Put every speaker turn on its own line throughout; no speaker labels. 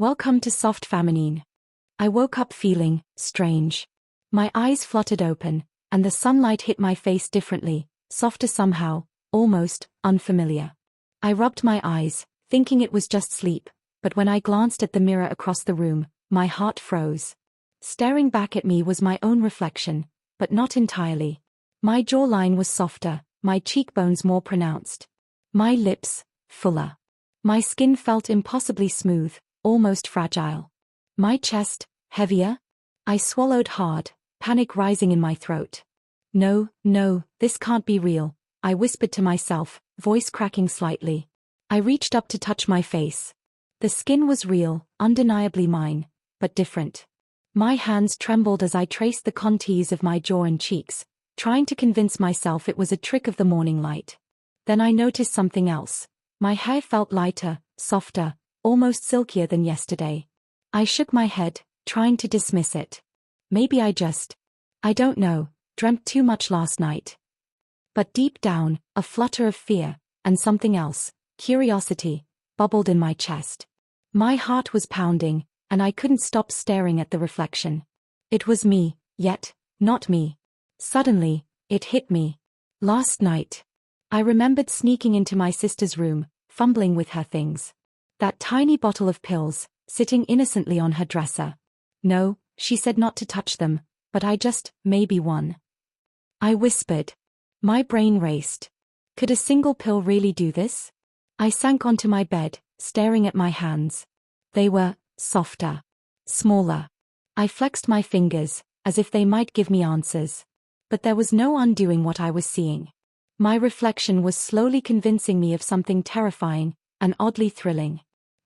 Welcome to Soft Feminine. I woke up feeling strange. My eyes fluttered open, and the sunlight hit my face differently, softer somehow, almost unfamiliar. I rubbed my eyes, thinking it was just sleep, but when I glanced at the mirror across the room, my heart froze. Staring back at me was my own reflection, but not entirely. My jawline was softer, my cheekbones more pronounced. My lips, fuller. My skin felt impossibly smooth, almost fragile. My chest, heavier? I swallowed hard, panic rising in my throat. No, this can't be real, I whispered to myself, voice cracking slightly. I reached up to touch my face. The skin was real, undeniably mine, but different. My hands trembled as I traced the contours of my jaw and cheeks, trying to convince myself it was a trick of the morning light. Then I noticed something else. My hair felt lighter, softer, almost silkier than yesterday. I shook my head, trying to dismiss it. Maybe I don't know, dreamt too much last night. But deep down, a flutter of fear, and something else, curiosity, bubbled in my chest. My heart was pounding, and I couldn't stop staring at the reflection. It was me, yet not me. Suddenly, it hit me. Last night. I remembered sneaking into my sister's room, fumbling with her things. That tiny bottle of pills, sitting innocently on her dresser. No, she said not to touch them, but maybe one. I whispered. My brain raced. Could a single pill really do this? I sank onto my bed, staring at my hands. They were softer. Smaller. I flexed my fingers, as if they might give me answers. But there was no undoing what I was seeing. My reflection was slowly convincing me of something terrifying, and oddly thrilling.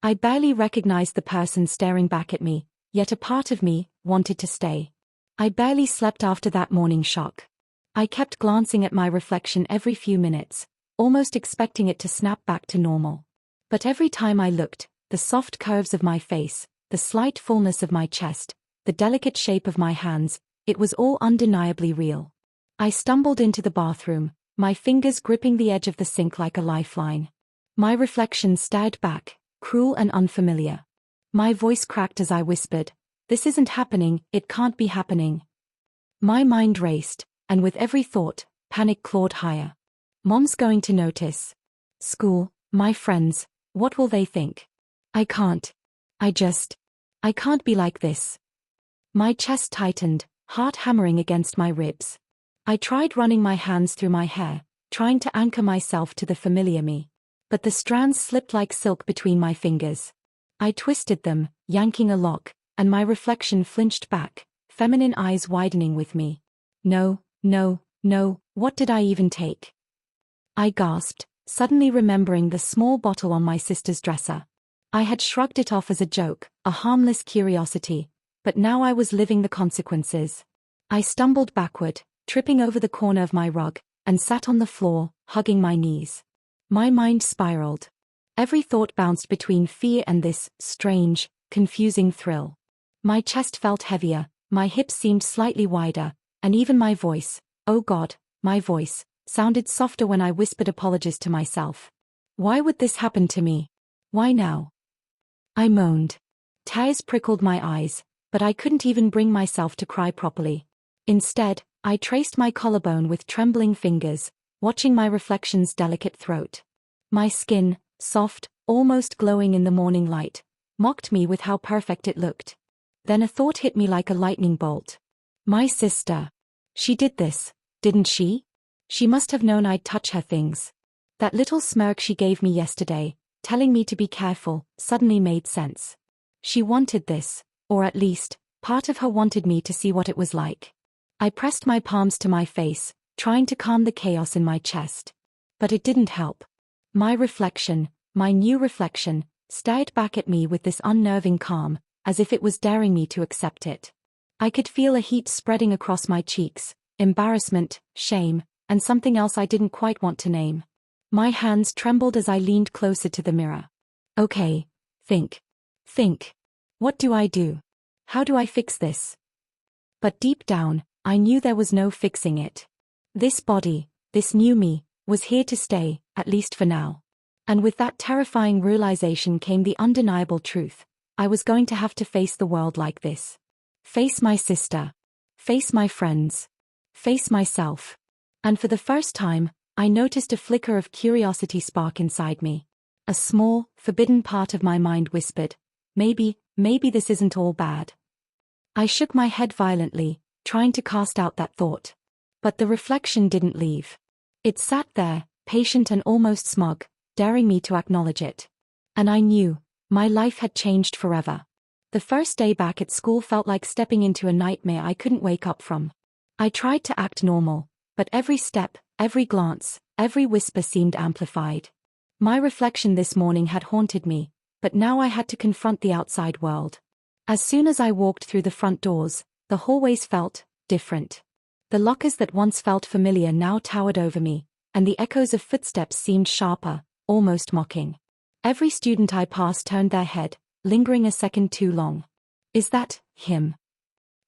I barely recognized the person staring back at me, yet a part of me wanted to stay. I barely slept after that morning shock. I kept glancing at my reflection every few minutes, almost expecting it to snap back to normal. But every time I looked, the soft curves of my face, the slight fullness of my chest, the delicate shape of my hands, it was all undeniably real. I stumbled into the bathroom, my fingers gripping the edge of the sink like a lifeline. My reflection stared back, cruel and unfamiliar. My voice cracked as I whispered, "This isn't happening, it can't be happening." My mind raced, and with every thought, panic clawed higher. Mom's going to notice. School, my friends, what will they think? I can't be like this. My chest tightened, heart hammering against my ribs. I tried running my hands through my hair, trying to anchor myself to the familiar me. But the strands slipped like silk between my fingers. I twisted them, yanking a lock, and my reflection flinched back, feminine eyes widening with me. No, what did I even take? I gasped, suddenly remembering the small bottle on my sister's dresser. I had shrugged it off as a joke, a harmless curiosity, but now I was living the consequences. I stumbled backward, tripping over the corner of my rug, and sat on the floor, hugging my knees. My mind spiraled. Every thought bounced between fear and this strange, confusing thrill. My chest felt heavier, my hips seemed slightly wider, and even my voice, oh God, my voice, sounded softer when I whispered apologies to myself. Why would this happen to me? Why now? I moaned. Tears prickled my eyes, but I couldn't even bring myself to cry properly. Instead, I traced my collarbone with trembling fingers, watching my reflection's delicate throat. My skin, soft, almost glowing in the morning light, mocked me with how perfect it looked. Then a thought hit me like a lightning bolt. My sister. She did this, didn't she? She must have known I'd touch her things. That little smirk she gave me yesterday, telling me to be careful, suddenly made sense. She wanted this, or at least, part of her wanted me to see what it was like. I pressed my palms to my face, trying to calm the chaos in my chest. But it didn't help. My reflection, my new reflection, stared back at me with this unnerving calm, as if it was daring me to accept it. I could feel a heat spreading across my cheeks, embarrassment, shame, and something else I didn't quite want to name. My hands trembled as I leaned closer to the mirror. Okay, think. What do I do? How do I fix this? But deep down, I knew there was no fixing it. This body, this new me, was here to stay, at least for now. And with that terrifying realization came the undeniable truth. I was going to have to face the world like this. Face my sister. Face my friends. Face myself. And for the first time, I noticed a flicker of curiosity spark inside me. A small, forbidden part of my mind whispered, maybe this isn't all bad. I shook my head violently, trying to cast out that thought. But the reflection didn't leave. It sat there, patient and almost smug, daring me to acknowledge it. And I knew, my life had changed forever. The first day back at school felt like stepping into a nightmare I couldn't wake up from. I tried to act normal, but every step, every glance, every whisper seemed amplified. My reflection this morning had haunted me, but now I had to confront the outside world. As soon as I walked through the front doors, the hallways felt different. The lockers that once felt familiar now towered over me, and the echoes of footsteps seemed sharper, almost mocking. Every student I passed turned their head, lingering a second too long. Is that him?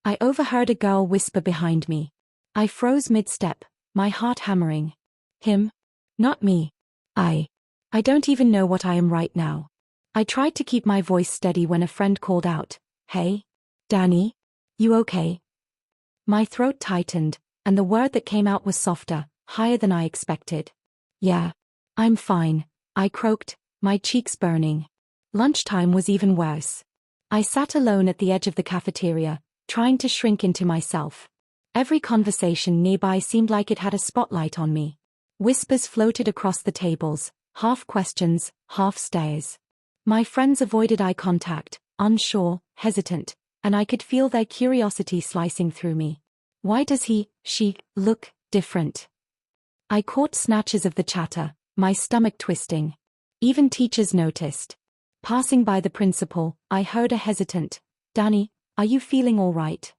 I overheard a girl whisper behind me. I froze mid-step, my heart hammering. Him? Not me. I don't even know what I am right now. I tried to keep my voice steady when a friend called out, "Hey? Danny? You okay?" My throat tightened, and the word that came out was softer, higher than I expected. "Yeah. I'm fine," I croaked, my cheeks burning. Lunchtime was even worse. I sat alone at the edge of the cafeteria, trying to shrink into myself. Every conversation nearby seemed like it had a spotlight on me. Whispers floated across the tables, half questions, half stares. My friends avoided eye contact, unsure, hesitant, and I could feel their curiosity slicing through me. Why does she, look different? I caught snatches of the chatter, my stomach twisting. Even teachers noticed. Passing by the principal, I heard a hesitant, "Danny, are you feeling all right?"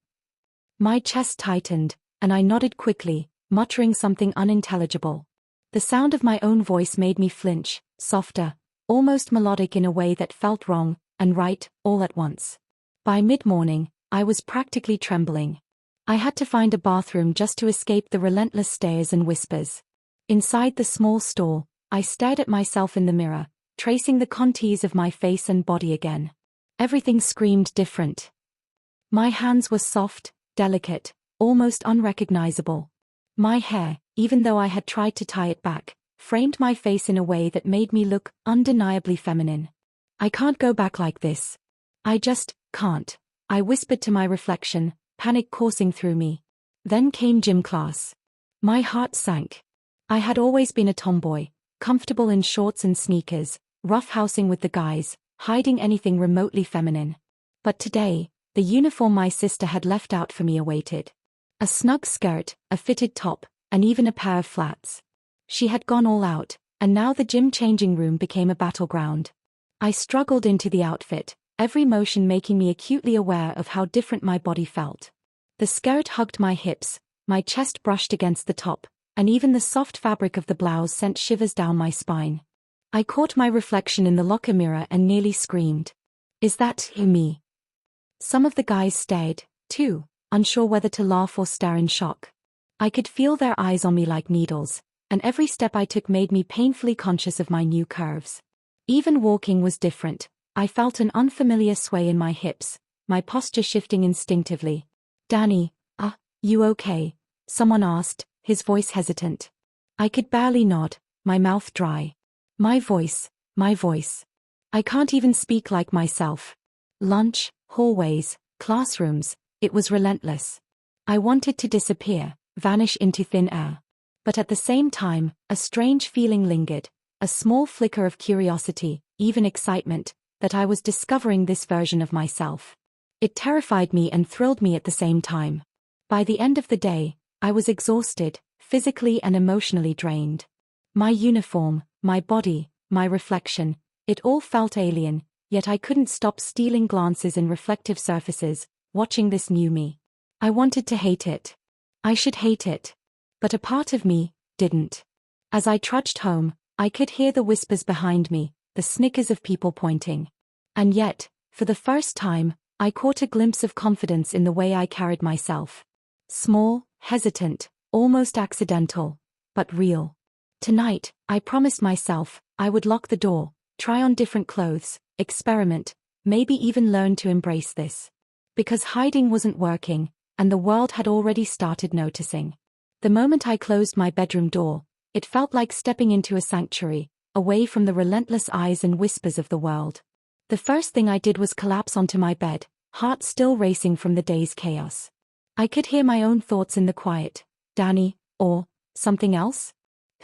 My chest tightened, and I nodded quickly, muttering something unintelligible. The sound of my own voice made me flinch, softer, almost melodic in a way that felt wrong and right all at once. By mid-morning, I was practically trembling. I had to find a bathroom just to escape the relentless stares and whispers. Inside the small stall, I stared at myself in the mirror, tracing the contours of my face and body again. Everything screamed different. My hands were soft, delicate, almost unrecognizable. My hair, even though I had tried to tie it back, framed my face in a way that made me look undeniably feminine. I can't go back like this. I just can't, I whispered to my reflection, panic coursing through me. Then came gym class. My heart sank. I had always been a tomboy, comfortable in shorts and sneakers, roughhousing with the guys, hiding anything remotely feminine. But today, the uniform my sister had left out for me awaited. A snug skirt, a fitted top, and even a pair of flats. She had gone all out, and now the gym changing room became a battleground. I struggled into the outfit, every motion making me acutely aware of how different my body felt. The skirt hugged my hips, my chest brushed against the top, and even the soft fabric of the blouse sent shivers down my spine. I caught my reflection in the locker mirror and nearly screamed. Is that me? Some of the guys stared, too, unsure whether to laugh or stare in shock. I could feel their eyes on me like needles, and every step I took made me painfully conscious of my new curves. Even walking was different. I felt an unfamiliar sway in my hips, my posture shifting instinctively. "Danny, you okay?" someone asked, his voice hesitant. I could barely nod, my mouth dry. My voice. I can't even speak like myself. Lunch, hallways, classrooms, it was relentless. I wanted to disappear, vanish into thin air. But at the same time, a strange feeling lingered, a small flicker of curiosity, even excitement, that I was discovering this version of myself. It terrified me and thrilled me at the same time. By the end of the day, I was exhausted, physically and emotionally drained. My uniform, my body, my reflection, it all felt alien, yet I couldn't stop stealing glances in reflective surfaces, watching this new me. I wanted to hate it. I should hate it. But a part of me didn't. As I trudged home, I could hear the whispers behind me, the snickers of people pointing. And yet, for the first time, I caught a glimpse of confidence in the way I carried myself. Small, hesitant, almost accidental, but real. Tonight, I promised myself, I would lock the door, try on different clothes, experiment, maybe even learn to embrace this. Because hiding wasn't working, and the world had already started noticing. The moment I closed my bedroom door, it felt like stepping into a sanctuary, away from the relentless eyes and whispers of the world. The first thing I did was collapse onto my bed, heart still racing from the day's chaos. I could hear my own thoughts in the quiet. Danny, or something else?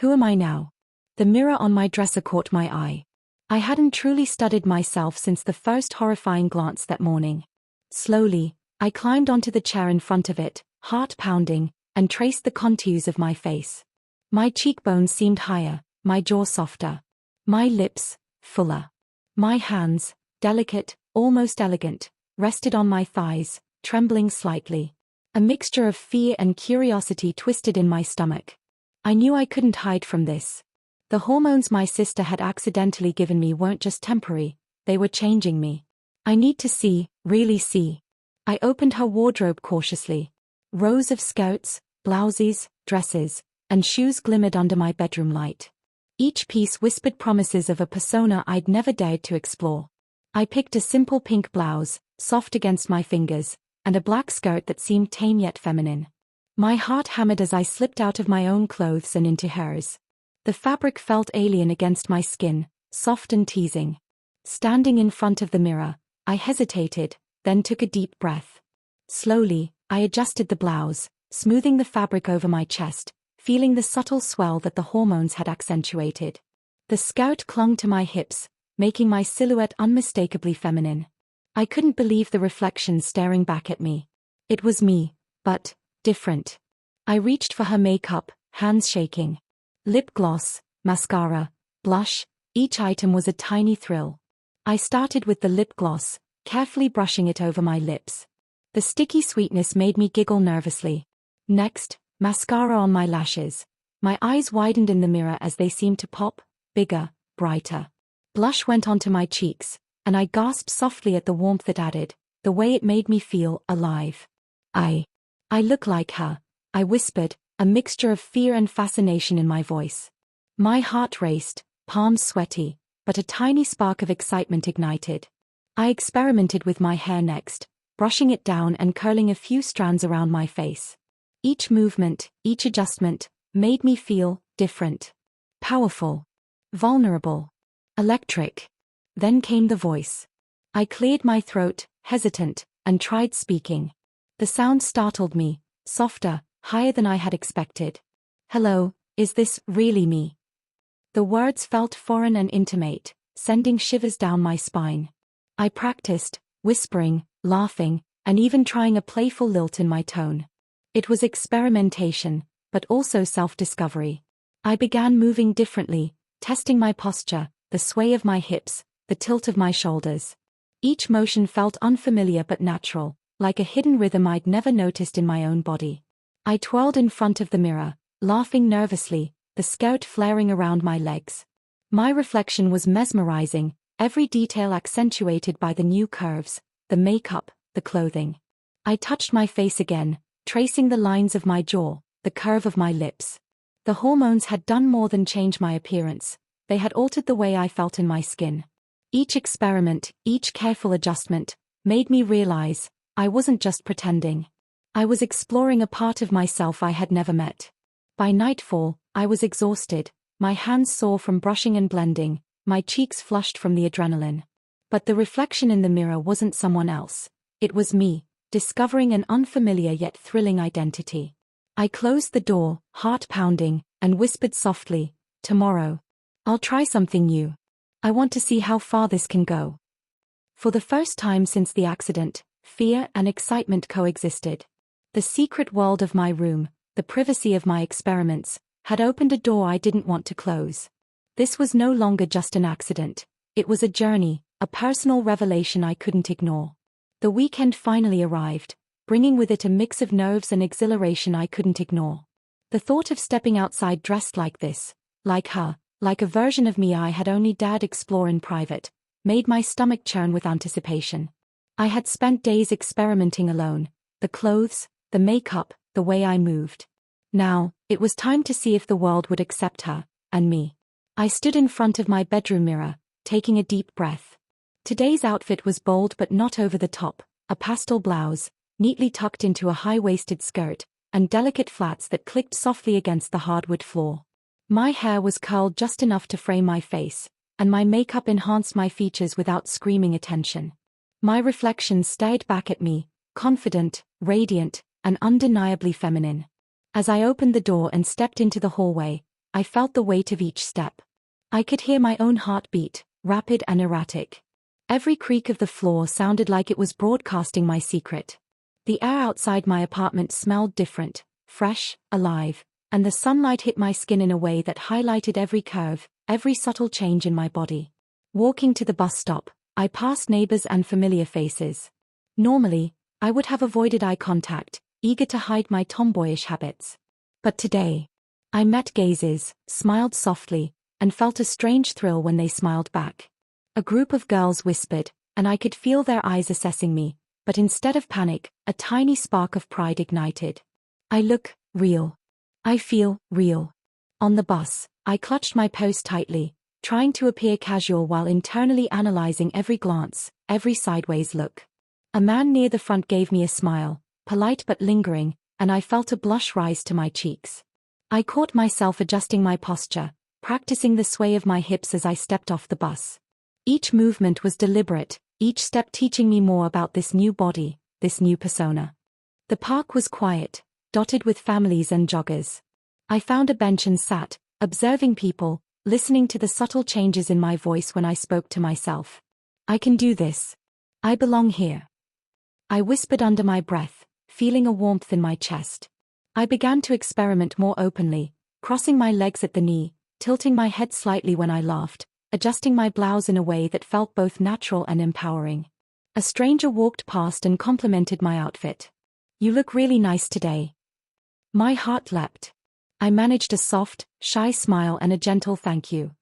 Who am I now? The mirror on my dresser caught my eye. I hadn't truly studied myself since the first horrifying glance that morning. Slowly, I climbed onto the chair in front of it, heart pounding, and traced the contours of my face. My cheekbones seemed higher, my jaw softer. My lips, fuller. My hands, delicate, almost elegant, rested on my thighs, trembling slightly. A mixture of fear and curiosity twisted in my stomach. I knew I couldn't hide from this. The hormones my sister had accidentally given me weren't just temporary, they were changing me. I need to see, really see. I opened her wardrobe cautiously. Rows of skirts, blouses, dresses, and shoes glimmered under my bedroom light. Each piece whispered promises of a persona I'd never dared to explore. I picked a simple pink blouse, soft against my fingers, and a black skirt that seemed tame yet feminine. My heart hammered as I slipped out of my own clothes and into hers. The fabric felt alien against my skin, soft and teasing. Standing in front of the mirror, I hesitated, then took a deep breath. Slowly, I adjusted the blouse, smoothing the fabric over my chest, feeling the subtle swell that the hormones had accentuated. The skirt clung to my hips, making my silhouette unmistakably feminine. I couldn't believe the reflection staring back at me. It was me, but different. I reached for her makeup, hands shaking. Lip gloss, mascara, blush, each item was a tiny thrill. I started with the lip gloss, carefully brushing it over my lips. The sticky sweetness made me giggle nervously. Next, mascara on my lashes. My eyes widened in the mirror as they seemed to pop, bigger, brighter. Blush went onto my cheeks, and I gasped softly at the warmth it added, the way it made me feel alive. I look like her, I whispered, a mixture of fear and fascination in my voice. My heart raced, palms sweaty, but a tiny spark of excitement ignited. I experimented with my hair next, brushing it down and curling a few strands around my face. Each movement, each adjustment, made me feel different. Powerful. Vulnerable. Electric. Then came the voice. I cleared my throat, hesitant, and tried speaking. The sound startled me, softer, higher than I had expected. Hello, is this really me? The words felt foreign and intimate, sending shivers down my spine. I practiced, whispering, laughing, and even trying a playful lilt in my tone. It was experimentation, but also self-discovery. I began moving differently, testing my posture, the sway of my hips, the tilt of my shoulders. Each motion felt unfamiliar but natural, like a hidden rhythm I'd never noticed in my own body. I twirled in front of the mirror, laughing nervously, the skirt flaring around my legs. My reflection was mesmerizing, every detail accentuated by the new curves, the makeup, the clothing. I touched my face again, tracing the lines of my jaw, the curve of my lips. The hormones had done more than change my appearance, they had altered the way I felt in my skin. Each experiment, each careful adjustment, made me realize I wasn't just pretending. I was exploring a part of myself I had never met. By nightfall, I was exhausted, my hands sore from brushing and blending, my cheeks flushed from the adrenaline. But the reflection in the mirror wasn't someone else. It was me, discovering an unfamiliar yet thrilling identity. I closed the door, heart pounding, and whispered softly, "Tomorrow, I'll try something new. I want to see how far this can go." For the first time since the accident, fear and excitement coexisted. The secret world of my room, the privacy of my experiments, had opened a door I didn't want to close. This was no longer just an accident. It was a journey, a personal revelation I couldn't ignore. The weekend finally arrived, bringing with it a mix of nerves and exhilaration I couldn't ignore. The thought of stepping outside dressed like this, like her, like a version of me I had only dared explore in private, made my stomach churn with anticipation. I had spent days experimenting alone, the clothes, the makeup, the way I moved. Now, it was time to see if the world would accept her, and me. I stood in front of my bedroom mirror, taking a deep breath. Today's outfit was bold but not over the top, a pastel blouse, neatly tucked into a high-waisted skirt, and delicate flats that clicked softly against the hardwood floor. My hair was curled just enough to frame my face, and my makeup enhanced my features without screaming attention. My reflection stared back at me, confident, radiant, and undeniably feminine. As I opened the door and stepped into the hallway, I felt the weight of each step. I could hear my own heartbeat, rapid and erratic. Every creak of the floor sounded like it was broadcasting my secret. The air outside my apartment smelled different, fresh, alive, and the sunlight hit my skin in a way that highlighted every curve, every subtle change in my body. Walking to the bus stop, I passed neighbors and familiar faces. Normally, I would have avoided eye contact, eager to hide my tomboyish habits. But today, I met gazes, smiled softly, and felt a strange thrill when they smiled back. A group of girls whispered, and I could feel their eyes assessing me, but instead of panic, a tiny spark of pride ignited. I look real. I feel real. On the bus, I clutched my pose tightly, trying to appear casual while internally analyzing every glance, every sideways look. A man near the front gave me a smile, polite but lingering, and I felt a blush rise to my cheeks. I caught myself adjusting my posture, practicing the sway of my hips as I stepped off the bus. Each movement was deliberate, each step teaching me more about this new body, this new persona. The park was quiet, dotted with families and joggers. I found a bench and sat, observing people, listening to the subtle changes in my voice when I spoke to myself. I can do this. I belong here. I whispered under my breath, feeling a warmth in my chest. I began to experiment more openly, crossing my legs at the knee, tilting my head slightly when I laughed, adjusting my blouse in a way that felt both natural and empowering. A stranger walked past and complimented my outfit. "You look really nice today." My heart leapt. I managed a soft, shy smile and a gentle thank you.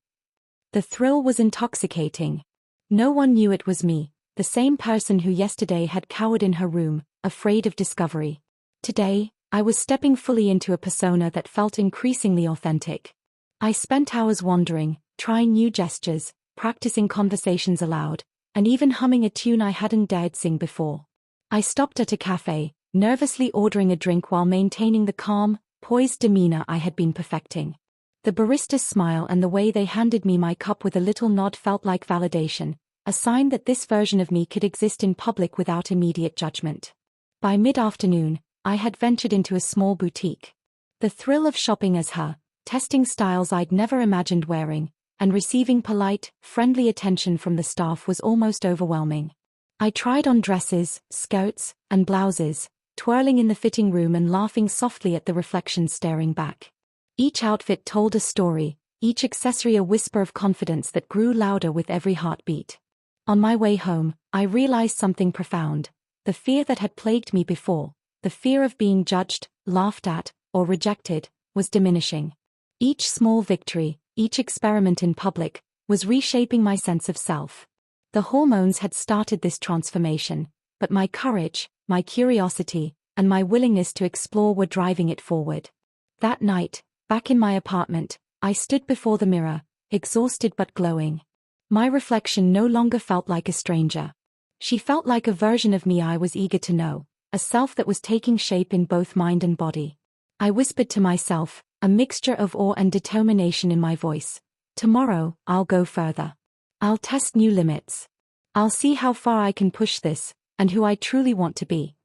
The thrill was intoxicating. No one knew it was me, the same person who yesterday had cowered in her room, afraid of discovery. Today, I was stepping fully into a persona that felt increasingly authentic. I spent hours wandering, trying new gestures, practicing conversations aloud, and even humming a tune I hadn't dared sing before. I stopped at a cafe, nervously ordering a drink while maintaining the calm, poised demeanor I had been perfecting. The barista's smile and the way they handed me my cup with a little nod felt like validation, a sign that this version of me could exist in public without immediate judgment. By mid-afternoon, I had ventured into a small boutique. The thrill of shopping as her, testing styles I'd never imagined wearing, and receiving polite, friendly attention from the staff was almost overwhelming. I tried on dresses, skirts, and blouses, twirling in the fitting room and laughing softly at the reflection staring back. Each outfit told a story, each accessory a whisper of confidence that grew louder with every heartbeat. On my way home, I realized something profound. The fear that had plagued me before, the fear of being judged, laughed at, or rejected, was diminishing. Each small victory, each experiment in public, was reshaping my sense of self. The hormones had started this transformation, but my courage, my curiosity, and my willingness to explore were driving it forward. That night, back in my apartment, I stood before the mirror, exhausted but glowing. My reflection no longer felt like a stranger. She felt like a version of me I was eager to know, a self that was taking shape in both mind and body. I whispered to myself, a mixture of awe and determination in my voice. Tomorrow, I'll go further. I'll test new limits. I'll see how far I can push this, and who I truly want to be.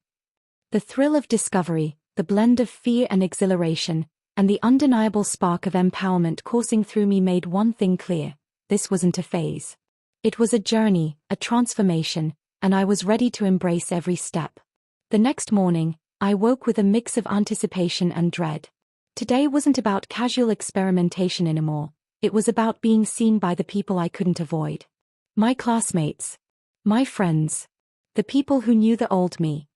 The thrill of discovery, the blend of fear and exhilaration, and the undeniable spark of empowerment coursing through me made one thing clear: this wasn't a phase. It was a journey, a transformation, and I was ready to embrace every step. The next morning, I woke with a mix of anticipation and dread. Today wasn't about casual experimentation anymore, it was about being seen by the people I couldn't avoid. My classmates. My friends. The people who knew the old me.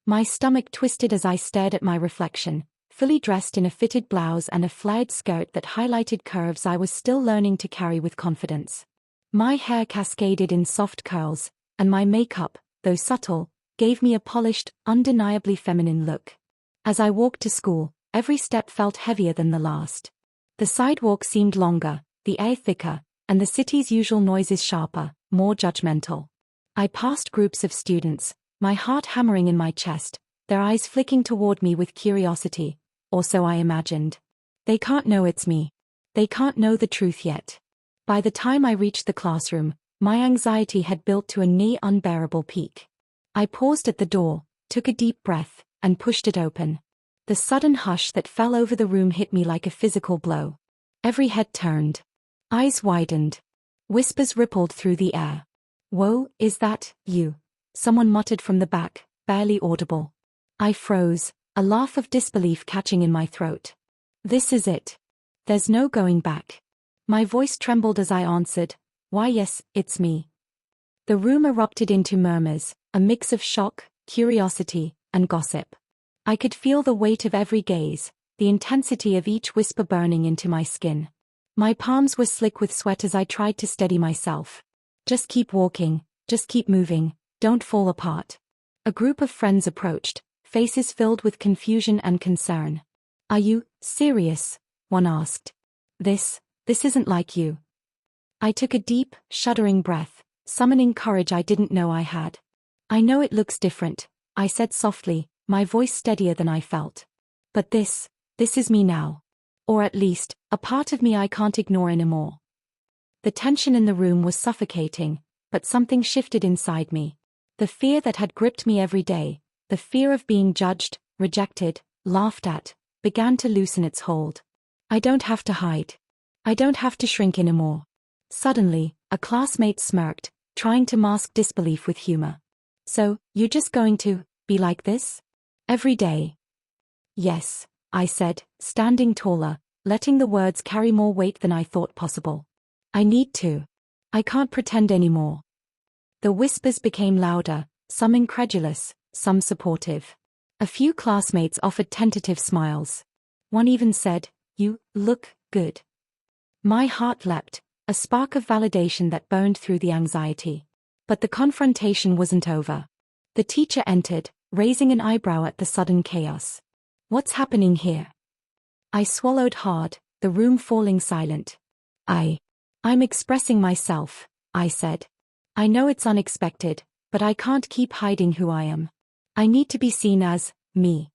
My stomach twisted as I stared at my reflection, fully dressed in a fitted blouse and a flared skirt that highlighted curves I was still learning to carry with confidence. My hair cascaded in soft curls, and my makeup, though subtle, gave me a polished, undeniably feminine look. As I walked to school, every step felt heavier than the last. The sidewalk seemed longer, the air thicker, and the city's usual noises sharper, more judgmental. I passed groups of students, my heart hammering in my chest, their eyes flicking toward me with curiosity, or so I imagined. They can't know it's me. They can't know the truth yet. By the time I reached the classroom, my anxiety had built to a near unbearable peak. I paused at the door, took a deep breath, and pushed it open. The sudden hush that fell over the room hit me like a physical blow. Every head turned. Eyes widened. Whispers rippled through the air. "Whoa, is that you?" someone muttered from the back, barely audible. I froze, a laugh of disbelief catching in my throat. "This is it. There's no going back." My voice trembled as I answered, "Why yes, it's me." The room erupted into murmurs, a mix of shock, curiosity, and gossip. I could feel the weight of every gaze, the intensity of each whisper burning into my skin. My palms were slick with sweat as I tried to steady myself. "Just keep walking, just keep moving, don't fall apart." A group of friends approached, faces filled with confusion and concern. "Are you serious?" one asked. This isn't like you." I took a deep, shuddering breath, summoning courage I didn't know I had. "I know it looks different," I said softly, my voice steadier than I felt. "But this is me now. Or at least, a part of me I can't ignore anymore." The tension in the room was suffocating, but something shifted inside me. The fear that had gripped me every day, the fear of being judged, rejected, laughed at, began to loosen its hold. I don't have to hide. I don't have to shrink anymore. Suddenly, a classmate smirked, trying to mask disbelief with humor. "So, you're just going to be like this? Every day?" "Yes," I said, standing taller, letting the words carry more weight than I thought possible. "I need to. I can't pretend anymore." The whispers became louder, some incredulous, some supportive. A few classmates offered tentative smiles. One even said, "You look good." My heart leapt, a spark of validation that burned through the anxiety. But the confrontation wasn't over. The teacher entered, raising an eyebrow at the sudden chaos. "What's happening here?" I swallowed hard, the room falling silent. I'm expressing myself," I said. "I know it's unexpected, but I can't keep hiding who I am. I need to be seen as me."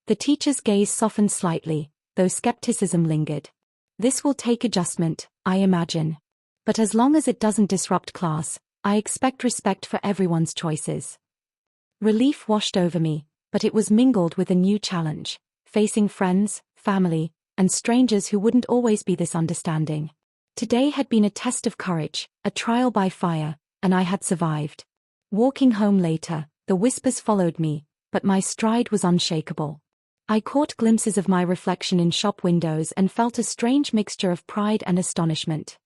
The teacher's gaze softened slightly, though skepticism lingered. "This will take adjustment, I imagine. But as long as it doesn't disrupt class, I expect respect for everyone's choices." Relief washed over me, but it was mingled with a new challenge, facing friends, family, and strangers who wouldn't always be this understanding. Today had been a test of courage, a trial by fire, and I had survived. Walking home later, the whispers followed me, but my stride was unshakable. I caught glimpses of my reflection in shop windows and felt a strange mixture of pride and astonishment.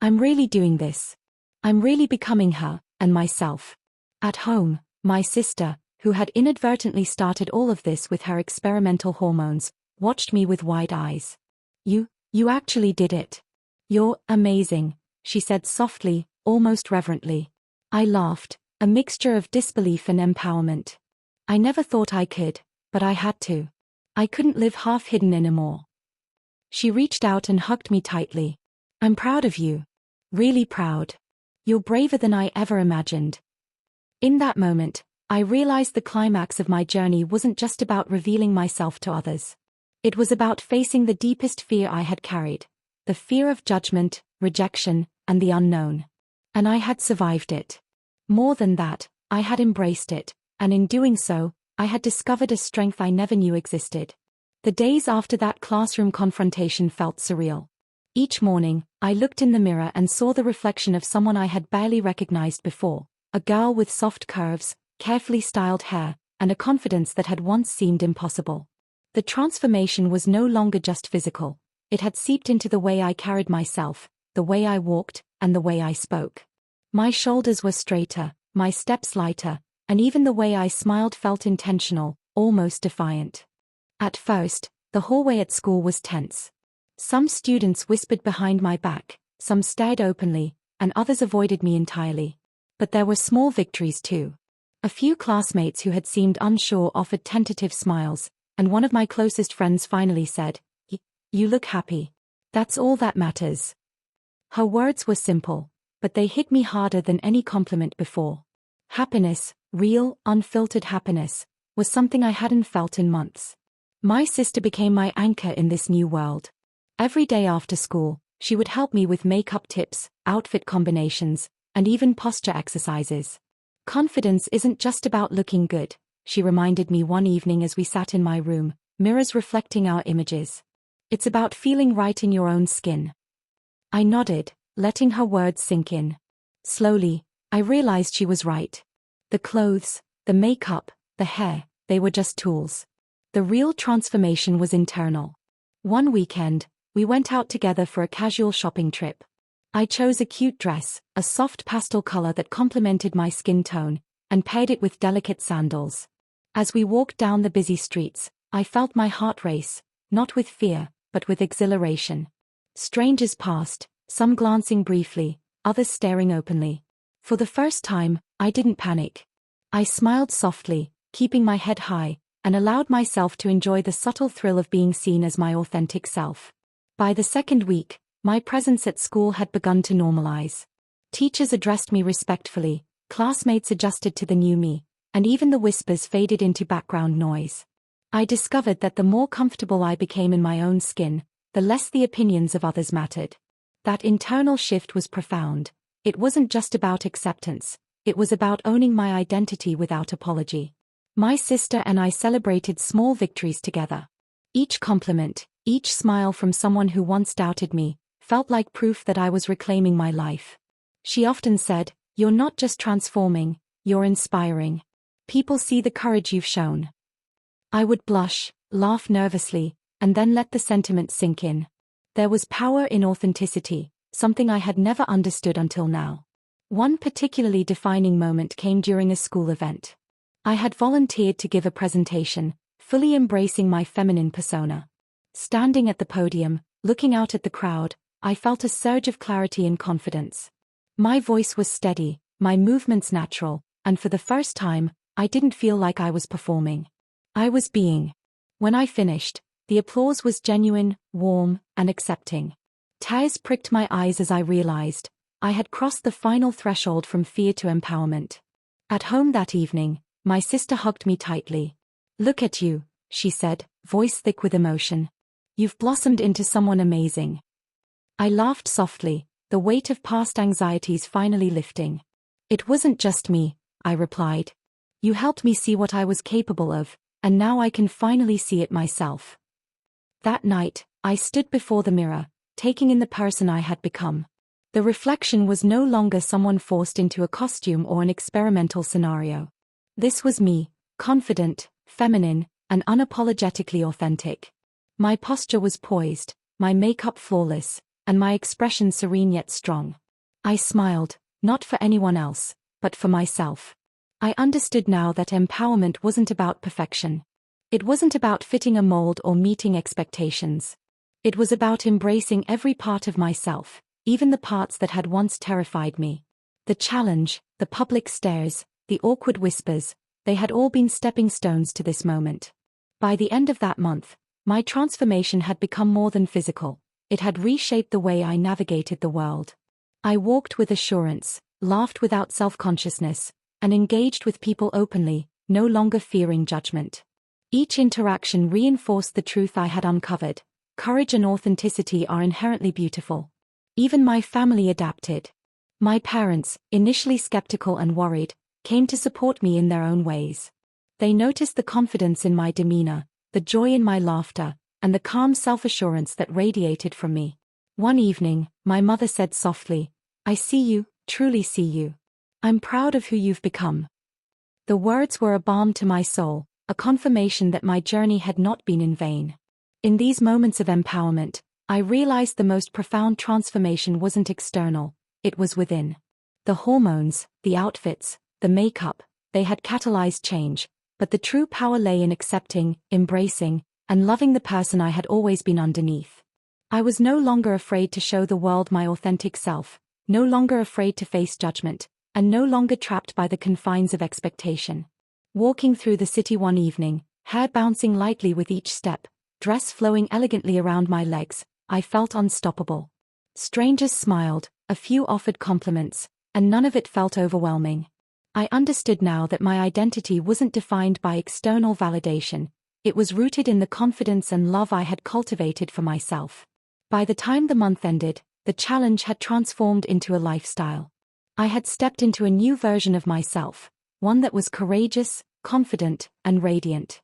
I'm really doing this. I'm really becoming her, and myself. At home, my sister, who had inadvertently started all of this with her experimental hormones, watched me with wide eyes. You actually did it. You're amazing," she said softly, almost reverently. I laughed, a mixture of disbelief and empowerment. I never thought I could, but I had to. I couldn't live half hidden anymore. She reached out and hugged me tightly. "I'm proud of you. Really proud. You're braver than I ever imagined." In that moment, I realized the climax of my journey wasn't just about revealing myself to others. It was about facing the deepest fear I had carried, the fear of judgment, rejection, and the unknown. And I had survived it. More than that, I had embraced it, and in doing so, I had discovered a strength I never knew existed. The days after that classroom confrontation felt surreal. Each morning, I looked in the mirror and saw the reflection of someone I had barely recognized before, a girl with soft curves, carefully styled hair, and a confidence that had once seemed impossible. The transformation was no longer just physical. It had seeped into the way I carried myself, the way I walked, and the way I spoke. My shoulders were straighter, my steps lighter, and even the way I smiled felt intentional, almost defiant. At first, the hallway at school was tense. Some students whispered behind my back, some stared openly, and others avoided me entirely. But there were small victories too. A few classmates who had seemed unsure offered tentative smiles, and one of my closest friends finally said, "You look happy. That's all that matters." Her words were simple, but they hit me harder than any compliment before. Happiness, real, unfiltered happiness, was something I hadn't felt in months. My sister became my anchor in this new world. Every day after school, she would help me with makeup tips, outfit combinations, and even posture exercises. Confidence isn't just about looking good, she reminded me one evening as we sat in my room, mirrors reflecting our images. It's about feeling right in your own skin. I nodded, letting her words sink in. Slowly, I realized she was right. The clothes, the makeup, the hair, they were just tools. The real transformation was internal. One weekend, we went out together for a casual shopping trip. I chose a cute dress, a soft pastel color that complemented my skin tone, and paired it with delicate sandals. As we walked down the busy streets, I felt my heart race, not with fear, but with exhilaration. Strangers passed, some glancing briefly, others staring openly. For the first time, I didn't panic. I smiled softly, keeping my head high, and allowed myself to enjoy the subtle thrill of being seen as my authentic self. By the second week, my presence at school had begun to normalize. Teachers addressed me respectfully, classmates adjusted to the new me, and even the whispers faded into background noise. I discovered that the more comfortable I became in my own skin, the less the opinions of others mattered. That internal shift was profound. It wasn't just about acceptance, it was about owning my identity without apology. My sister and I celebrated small victories together. Each compliment, each smile from someone who once doubted me, felt like proof that I was reclaiming my life. She often said, "You're not just transforming, you're inspiring. People see the courage you've shown." I would blush, laugh nervously, and then let the sentiment sink in. There was power in authenticity, something I had never understood until now. One particularly defining moment came during a school event. I had volunteered to give a presentation, fully embracing my feminine persona. Standing at the podium, looking out at the crowd, I felt a surge of clarity and confidence. My voice was steady, my movements natural, and for the first time, I didn't feel like I was performing. I was being. When I finished, the applause was genuine, warm, and accepting. Tears pricked my eyes as I realized I had crossed the final threshold from fear to empowerment. At home that evening, my sister hugged me tightly. "Look at you," she said, voice thick with emotion. "You've blossomed into someone amazing." I laughed softly, the weight of past anxieties finally lifting. "It wasn't just me," I replied. "You helped me see what I was capable of, and now I can finally see it myself." That night, I stood before the mirror, taking in the person I had become. The reflection was no longer someone forced into a costume or an experimental scenario. This was me, confident, feminine, and unapologetically authentic. My posture was poised, my makeup flawless, and my expression serene yet strong. I smiled, not for anyone else, but for myself. I understood now that empowerment wasn't about perfection. It wasn't about fitting a mold or meeting expectations. It was about embracing every part of myself, even the parts that had once terrified me. The challenge, the public stares, the awkward whispers, they had all been stepping stones to this moment. By the end of that month, my transformation had become more than physical. It had reshaped the way I navigated the world. I walked with assurance, laughed without self-consciousness, and engaged with people openly, no longer fearing judgment. Each interaction reinforced the truth I had uncovered. Courage and authenticity are inherently beautiful. Even my family adapted. My parents, initially skeptical and worried, came to support me in their own ways. They noticed the confidence in my demeanor, the joy in my laughter, and the calm self-assurance that radiated from me. One evening, my mother said softly, "I see you, truly see you. I'm proud of who you've become." The words were a balm to my soul, a confirmation that my journey had not been in vain. In these moments of empowerment, I realized the most profound transformation wasn't external, it was within. The hormones, the outfits, the makeup, they had catalyzed change, but the true power lay in accepting, embracing, and loving the person I had always been underneath. I was no longer afraid to show the world my authentic self, no longer afraid to face judgment, and no longer trapped by the confines of expectation. Walking through the city one evening, hair bouncing lightly with each step, dress flowing elegantly around my legs, I felt unstoppable. Strangers smiled, a few offered compliments, and none of it felt overwhelming. I understood now that my identity wasn't defined by external validation, it was rooted in the confidence and love I had cultivated for myself. By the time the month ended, the challenge had transformed into a lifestyle. I had stepped into a new version of myself, one that was courageous, confident, and radiant.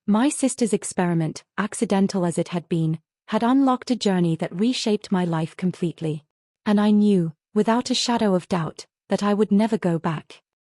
My sister's experiment, accidental as it had been, had unlocked a journey that reshaped my life completely. And I knew, without a shadow of doubt, that I would never go back.